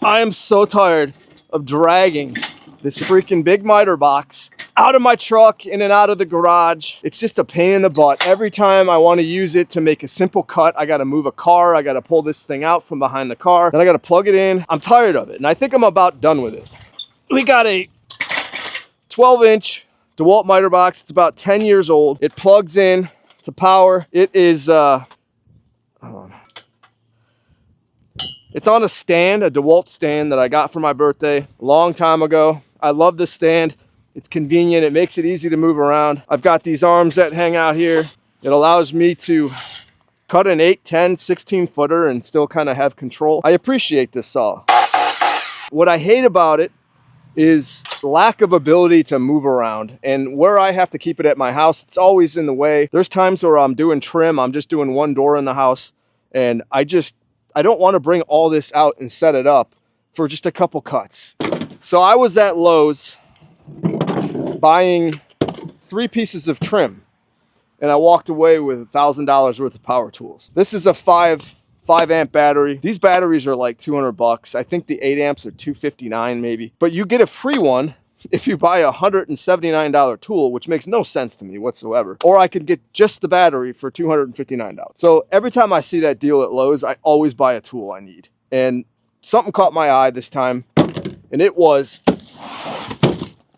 I am so tired of dragging this freaking big miter box out of my truck, in and out of the garage. It's just a pain in the butt. Every time I want to use it to make a simple cut, I got to move a car. I got to pull this thing out from behind the car. Then I got to plug it in. I'm tired of it, and I think I'm about done with it. We got a 12-inch DeWalt miter box. It's about 10 years old. It plugs in to power. It is, hold on. It's on a stand, a DeWalt stand that I got for my birthday a long time ago. I love this stand. It's convenient. It makes it easy to move around. I've got these arms that hang out here. It allows me to cut an 8, 10, 16 footer and still kind of have control. I appreciate this saw. What I hate about it is lack of ability to move around, and where I have to keep it at my house, it's always in the way. There's times where I'm doing trim, I'm just doing one door in the house, and I don't want to bring all this out and set it up for just a couple cuts. So I was at Lowe's buying 3 pieces of trim, and I walked away with $1,000 worth of power tools. This is a 5 amp battery. These batteries are like $200. I think the 8 amps are $259 maybe, but you get a free one if you buy a $179 tool, which makes no sense to me whatsoever. Or I could get just the battery for $259. So every time I see that deal at Lowe's, I always buy a tool I need. And something caught my eye this time, and it was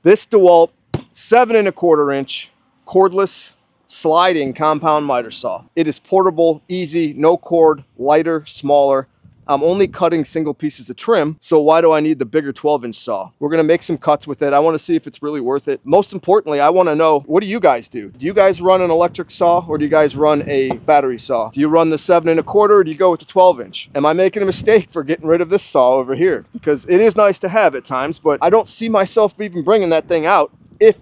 this DeWalt 7 1/4 inch cordless sliding compound miter saw. It is portable, easy, no cord, lighter, smaller. I'm only cutting single pieces of trim, so why do I need the bigger 12-inch saw? We're gonna make some cuts with it. I wanna see if it's really worth it. Most importantly, I wanna know, what do you guys do? Do you guys run an electric saw, or do you guys run a battery saw? Do you run the 7 1/4, or do you go with the 12-inch? Am I making a mistake for getting rid of this saw over here? Because it is nice to have at times, but I don't see myself even bringing that thing out if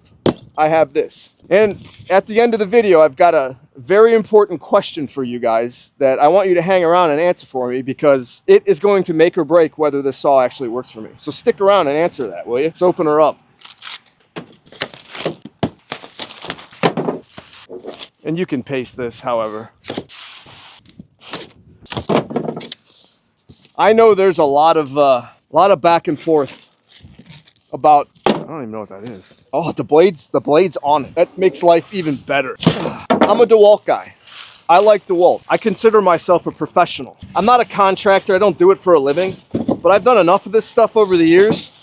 I have this. And at the end of the video, I've got a very important question for you guys that I want you to hang around and answer for me, because it is going to make or break whether this saw actually works for me. So stick around and answer that, will you? Let's open her up. And you can paste this, however. I know there's a lot of back and forth about, I don't even know what that is. Oh, the blade's on it. That makes life even better. I'm a DeWalt guy. I like DeWalt. I consider myself a professional. I'm not a contractor. I don't do it for a living, but I've done enough of this stuff over the years.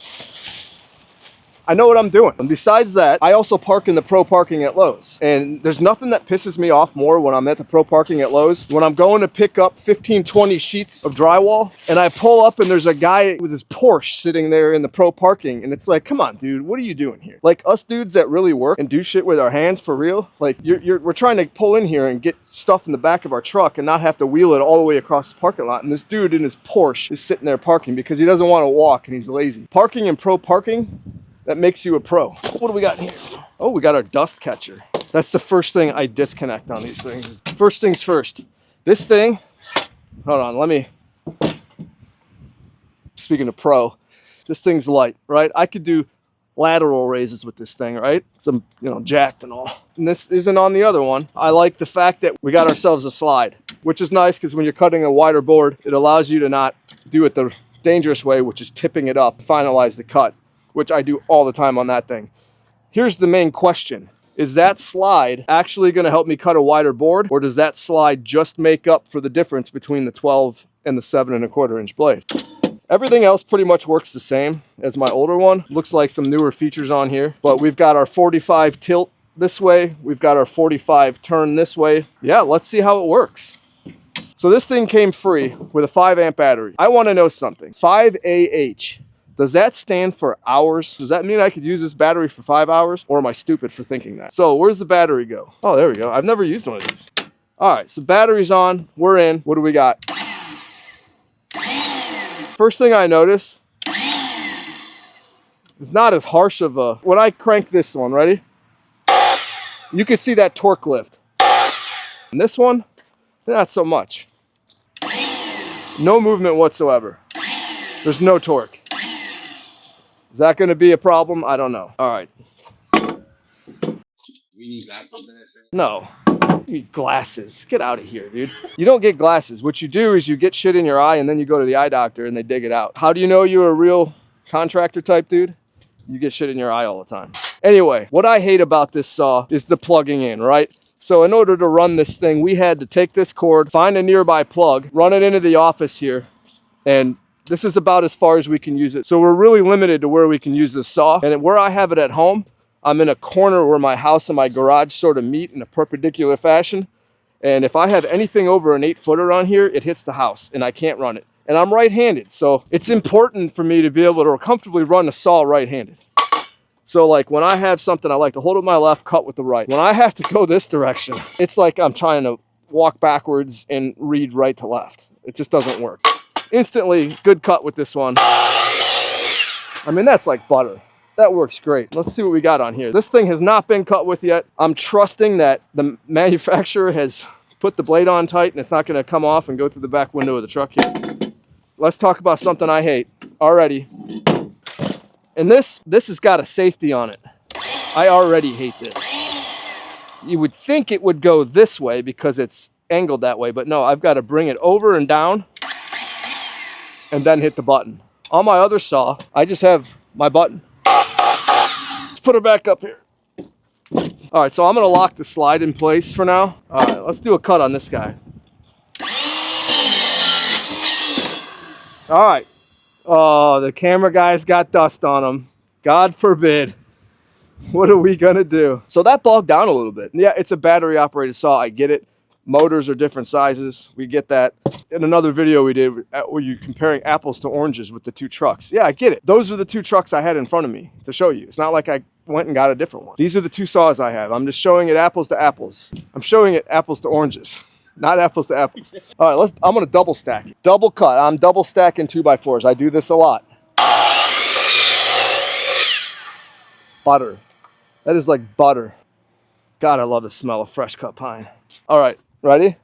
I know what I'm doing. And besides that, I also park in the pro parking at Lowe's. And there's nothing that pisses me off more when I'm at the pro parking at Lowe's. When I'm going to pick up 15, 20 sheets of drywall, and I pull up and there's a guy with his Porsche sitting there in the pro parking. And it's like, come on, dude, what are you doing here? Like, us dudes that really work and do shit with our hands for real, like we're trying to pull in here and get stuff in the back of our truck and not have to wheel it all the way across the parking lot. And this dude in his Porsche is sitting there parking because he doesn't want to walk and he's lazy. Parking and pro parking, that makes you a pro. What do we got in here? Oh, we got our dust catcher. That's the first thing I disconnect on these things. First things first. This thing, hold on, speaking of pro, this thing's light, right? I could do lateral raises with this thing, right? Some, jacked and all. And this isn't on the other one. I like the fact that we got ourselves a slide, which is nice because when you're cutting a wider board, it allows you to not do it the dangerous way, which is tipping it up, finalize the cut, which I do all the time on that thing. Here's the main question. Is that slide actually going to help me cut a wider board, or does that slide just make up for the difference between the 12 and the 7 1/4 inch blade? Everything else pretty much works the same as my older one. Looks like some newer features on here, but we've got our 45 tilt this way. We've got our 45 turn this way. Yeah, let's see how it works. So this thing came free with a 5 amp battery. I want to know something. 5AH. Does that stand for hours? Does that mean I could use this battery for 5 hours? Or am I stupid for thinking that? So where's the battery go? Oh, there we go. I've never used one of these. All right, so battery's on. We're in. What do we got? First thing I notice, it's not as harsh of a, when I crank this one, ready? You can see that torque lift. And this one, not so much. No movement whatsoever. There's no torque. Is that going to be a problem? I don't know. All right. We need glasses. No. You need glasses. Get out of here, dude. You don't get glasses. What you do is you get shit in your eye and then you go to the eye doctor and they dig it out. How do you know you're a real contractor type dude? You get shit in your eye all the time. Anyway, what I hate about this saw is the plugging in, right? So in order to run this thing, we had to take this cord, find a nearby plug, run it into the office here, and this is about as far as we can use it. So we're really limited to where we can use this saw. And where I have it at home, I'm in a corner where my house and my garage sort of meet in a perpendicular fashion. And if I have anything over an 8-footer on here, it hits the house and I can't run it. And I'm right-handed, so it's important for me to be able to comfortably run the saw right-handed. So like when I have something, I like to hold with my left, cut with the right. When I have to go this direction, it's like I'm trying to walk backwards and read right to left. It just doesn't work. Instantly, good cut with this one. I mean, that's like butter. That works great. Let's see what we got on here. This thing has not been cut with yet. I'm trusting that the manufacturer has put the blade on tight and it's not gonna come off and go through the back window of the truck here. Let's talk about something I hate already. And this has got a safety on it. I already hate this. You would think it would go this way because it's angled that way, but no, I've got to bring it over and down and then hit the button. On my other saw, I just have my button. Let's put her back up here. All right, so I'm gonna lock the slide in place for now. All right, let's do a cut on this guy. All right. Oh, the camera guy's got dust on him. God forbid. What are we gonna do? So that bogged down a little bit. Yeah, it's a battery operated saw. I get it. Motors are different sizes. We get that. In another video we did where you comparing apples to oranges with the two trucks. Yeah, I get it. Those are the two trucks I had in front of me to show you. It's not like I went and got a different one. These are the two saws I have. I'm just showing it apples to apples. I'm showing it apples to oranges. Not apples to apples. All right, I'm gonna double stack it. Double cut. I'm double stacking 2x4s. I do this a lot. Butter. That is like butter. God, I love the smell of fresh cut pine. All right, ready?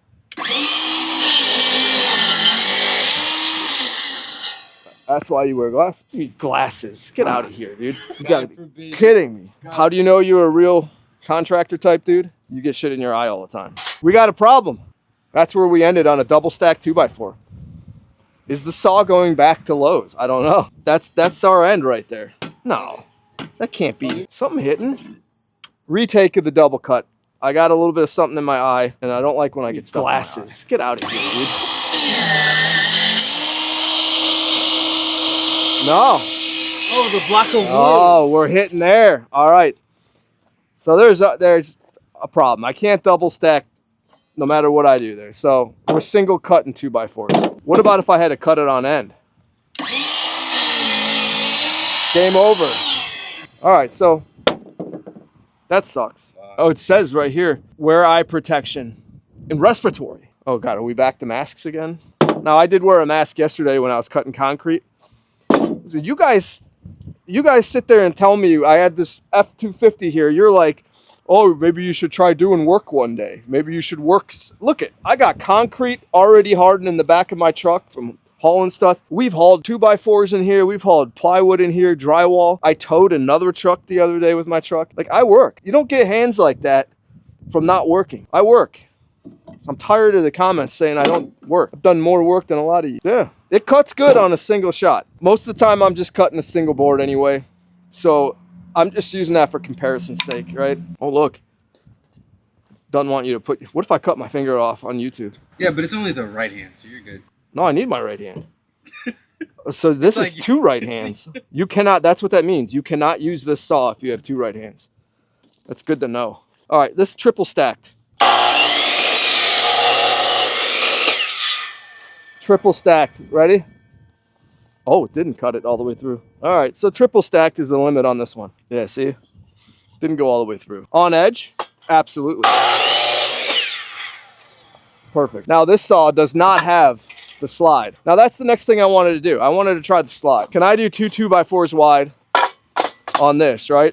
That's why you wear glasses. You need glasses. Get out of here, dude. You gotta be kidding me. How do you know you're a real contractor type dude? You get shit in your eye all the time. We got a problem. That's where we ended on a double stack 2x4. Is the saw going back to Lowe's? I don't know. That's our end right there. No, that can't be. Something hitting. Retake of the double cut. I got a little bit of something in my eye, and I don't like when I get stuff glasses. Get out of here, dude. No. Oh, the block of wood. Oh, we're hitting there. All right. So there's a problem. I can't double stack no matter what I do there. So we're single cutting 2x4s. What about if I had to cut it on end? Game over. All right, so that sucks. Oh, it says right here, wear eye protection and respiratory. Oh God, are we back to masks again? Now I did wear a mask yesterday when I was cutting concrete. So you guys sit there and tell me I had this F-250 here. You're like, oh, maybe you should try doing work one day. Maybe you should work. Look I got concrete already hardened in the back of my truck from hauling stuff. We've hauled 2x4s in here. We've hauled plywood in here, drywall. I towed another truck the other day with my truck. Like, I work. You don't get hands like that from not working. I work. So I'm tired of the comments saying I don't work. I've done more work than a lot of you. Yeah. It cuts good on a single shot. Most of the time I'm just cutting a single board anyway. So I'm just using that for comparison's sake, right? Oh, look. Doesn't want you to put... What if I cut my finger off on YouTube? Yeah, but it's only the right hand, so you're good. No, I need my right hand. So this is two right hands. You cannot... That's what that means. You cannot use this saw if you have two right hands. That's good to know. All right, this triple stacked. Triple stacked. Ready? Oh, it didn't cut it all the way through. All right, so triple stacked is the limit on this one. Yeah, see? Didn't go all the way through. On edge? Absolutely. Perfect. Now, this saw does not have the slide. Now, that's the next thing I wanted to do. I wanted to try the slide. Can I do two 2x4s wide on this, right?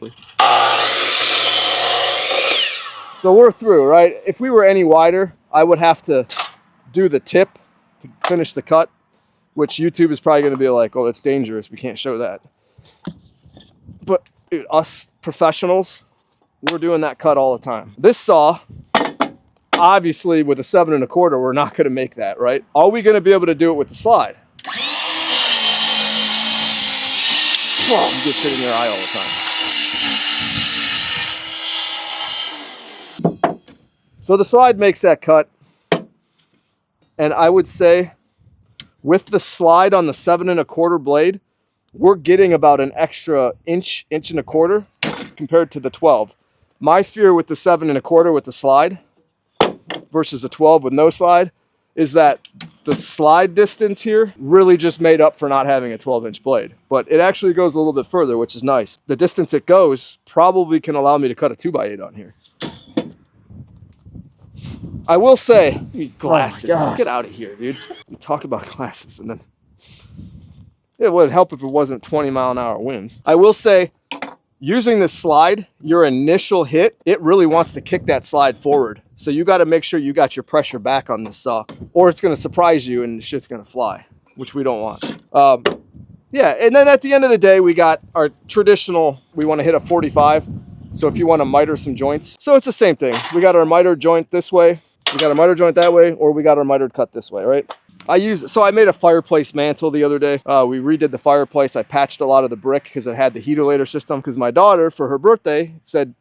So we're through, right? If we were any wider, I would have to do the tip to finish the cut, which YouTube is probably going to be like, oh, that's dangerous. We can't show that. But dude, us professionals, we're doing that cut all the time. This saw, obviously with a 7 1/4, we're not going to make that, right? Are we going to be able to do it with the slide? Well, you get shit in your eye all the time. So the slide makes that cut. And I would say with the slide on the 7 1/4 blade, we're getting about an extra inch, inch and a quarter compared to the 12. My fear with the 7 1/4 with the slide versus the 12 with no slide is that the slide distance here really just made up for not having a 12-inch blade. But it actually goes a little bit further, which is nice. The distance it goes probably can allow me to cut a 2x8 on here. I will say, glasses. Oh, get out of here, dude. We talk about glasses and then it would help if it wasn't 20-mile-an-hour winds. I will say, using this slide, your initial hit, it really wants to kick that slide forward. So you got to make sure you got your pressure back on this saw, or it's going to surprise you and the shit's going to fly, which we don't want. Yeah, and then at the end of the day, we got our traditional, we want to hit a 45. So if you want to miter some joints. So it's the same thing. We got our miter joint this way, we got our miter joint that way, or we got our mitered cut this way, right? So I made a fireplace mantle the other day. We redid the fireplace. I patched a lot of the brick because it had the heater-later system. Because my daughter, for her birthday, said,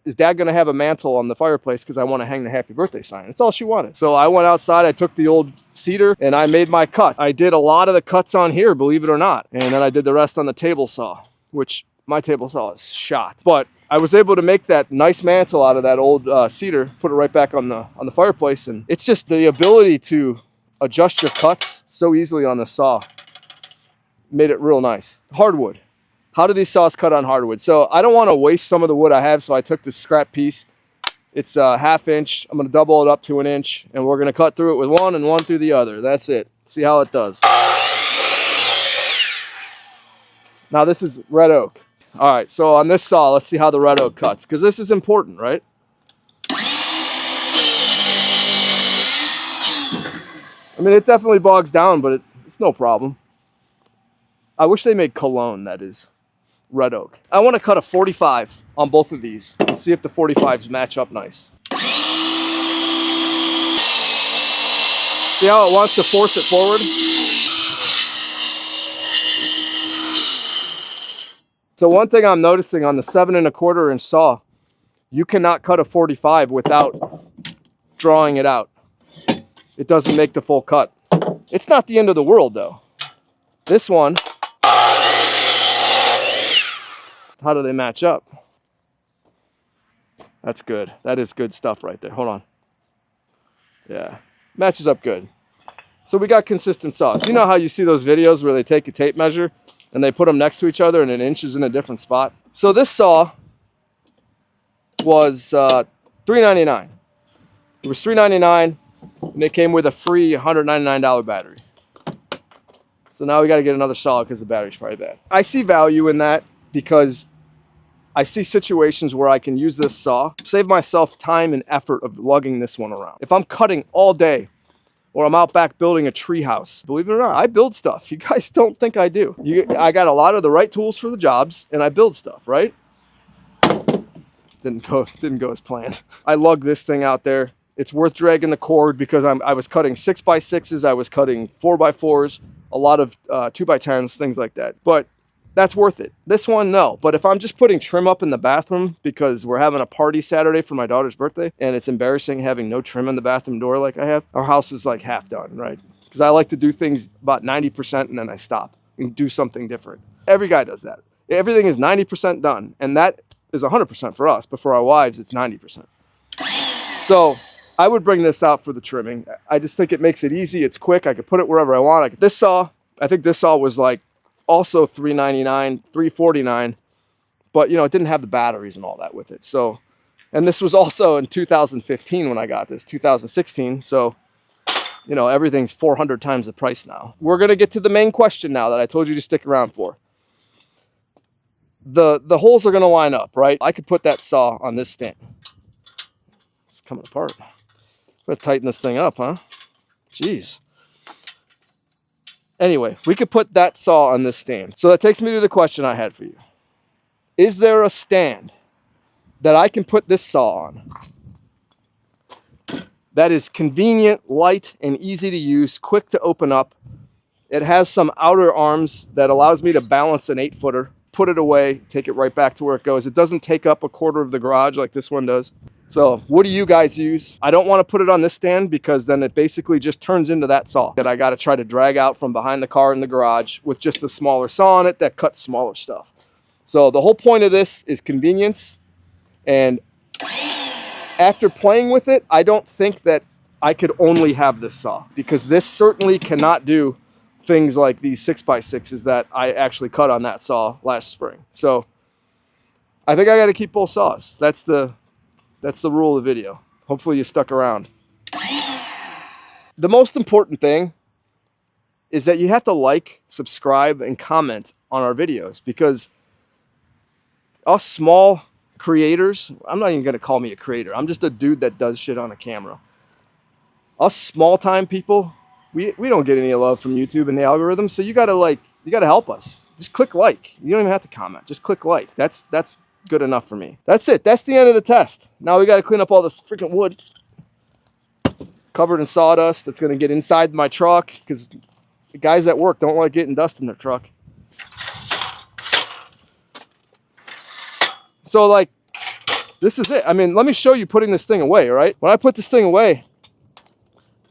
is Dad going to have a mantle on the fireplace because I want to hang the happy birthday sign? That's all she wanted. So I went outside, I took the old cedar, and I made my cut. I did a lot of the cuts on here, believe it or not. And then I did the rest on the table saw, which my table saw is shot. But I was able to make that nice mantle out of that old cedar, put it right back on the fireplace. And it's just the ability to adjust your cuts so easily on the saw made it real nice. Hardwood. How do these saws cut on hardwood? So I don't want to waste some of the wood I have, so I took this scrap piece. It's a 1/2 inch. I'm going to double it up to 1 inch, and we're going to cut through it with one and one through the other. That's it. See how it does. Now this is red oak. All right, so on this saw, let's see how the red oak cuts, because this is important, right? I mean, it definitely bogs down, but it's no problem. I wish they made cologne, that is, red oak. I want to cut a 45 on both of these and see if the 45s match up nice. See how it wants to force it forward? So one thing I'm noticing on the 7 1/4 inch saw, you cannot cut a 45 without drawing it out. It doesn't make the full cut. It's not the end of the world though. This one, how do they match up? That's good. That is good stuff right there. Hold on. Yeah, matches up good. So we got consistent saws. You know how you see those videos where they take a tape measure and they put them next to each other and an inch is in a different spot? So this saw was $3.99. It was $3.99 and it came with a free $199 battery. So now we got to get another saw because the battery's probably bad. I see value in that because I see situations where I can use this saw, save myself time and effort of lugging this one around. If I'm cutting all day, or I'm out back building a tree house. Believe it or not, I build stuff. You guys don't think I do. I got a lot of the right tools for the jobs, and I build stuff, right? Didn't go as planned. I lug this thing out there. It's worth dragging the cord because I was cutting 6x6s, I was cutting 4x4s, a lot of 2x10s, things like that. But that's worth it. This one, no. But if I'm just putting trim up in the bathroom because we're having a party Saturday for my daughter's birthday, and it's embarrassing having no trim in the bathroom door like I have, our house is like half done, right? Because I like to do things about 90% and then I stop and do something different. Every guy does that. Everything is 90% done, and that is 100% for us, but for our wives, it's 90%. So I would bring this out for the trimming. I just think it makes it easy. It's quick. I could put it wherever I want. This saw, I think this saw was like also $3.99, $3.49, but you know, it didn't have the batteries and all that with it. So, and this was also in 2015 when I got this, 2016. So, you know, everything's 400 times the price now. We're going to get to the main question now that I told you to stick around for. The holes are going to line up, right? I could put that saw on this stand. It's coming apart. I'm going to tighten this thing up, huh? Jeez. Anyway, we could put that saw on this stand. So that takes me to the question I had for you. Is there a stand that I can put this saw on. That is convenient, light, and easy to use, quick to open up. It has some outer arms that allows me to balance an 8-footer, put it away, take it right back to where it goes. It doesn't take up a quarter of the garage like this one does. So what do you guys use? I don't want to put it on this stand because then it basically just turns into that saw that I got to try to drag out from behind the car in the garage with just a smaller saw on it that cuts smaller stuff. So the whole point of this is convenience. And after playing with it, I don't think that I could only have this saw, because this certainly cannot do things like these 6x6s that I actually cut on that saw last spring. So I think I got to keep both saws. That's the rule of the video. Hopefully you stuck around. The most important thing is that you have to like, subscribe, and comment on our videos, because us small creators, I'm not even going to call me a creator. I'm just a dude that does shit on a camera. Us small time people, we don't get any love from YouTube and the algorithm. So you got to help us. Just click like. You don't even have to comment. Just click like. That's good enough for me. That's it. That's the end of the test. Now we got to clean up all this freaking wood covered in sawdust that's going to get inside my truck, because the guys at work don't like getting dust in their truck. So like, this is it. I mean, let me show you putting this thing away, right? When I put this thing away,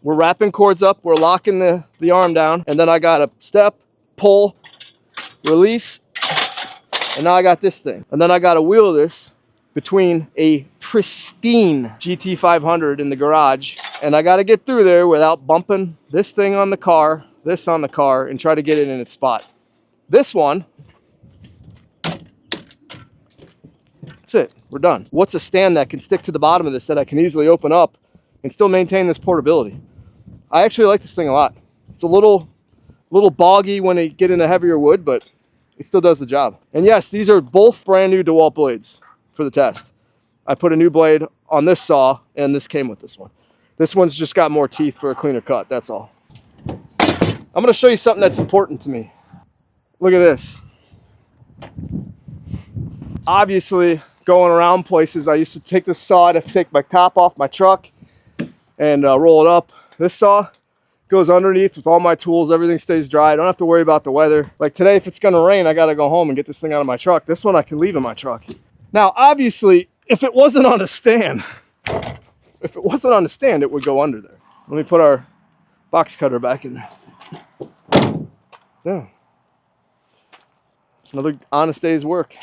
we're wrapping cords up, we're locking the arm down, and then I got a step, pull, release, and now I got this thing. And then I got to wheel this between a pristine GT500 in the garage, and I got to get through there without bumping this thing on the car, this on the car, and try to get it in its spot. This one, that's it. We're done. What's a stand that can stick to the bottom of this that I can easily open up and still maintain this portability? I actually like this thing a lot. It's a little boggy when you get into heavier wood, but it still does the job. And yes, these are both brand new DeWalt blades for the test. I put a new blade on this saw, and this came with this one. This one's just got more teeth for a cleaner cut, that's all. I'm going to show you something that's important to me. Look at this. Obviously, going around places, I used to take this saw to take my top off my truck and roll it up. This saw goes underneath with all my tools. Everything stays dry. I don't have to worry about the weather. Like today, if it's going to rain, I got to go home and get this thing out of my truck. This one I can leave in my truck. Now, obviously, if it wasn't on a stand, it would go under there. Let me put our box cutter back in there. Yeah. Another honest day's work.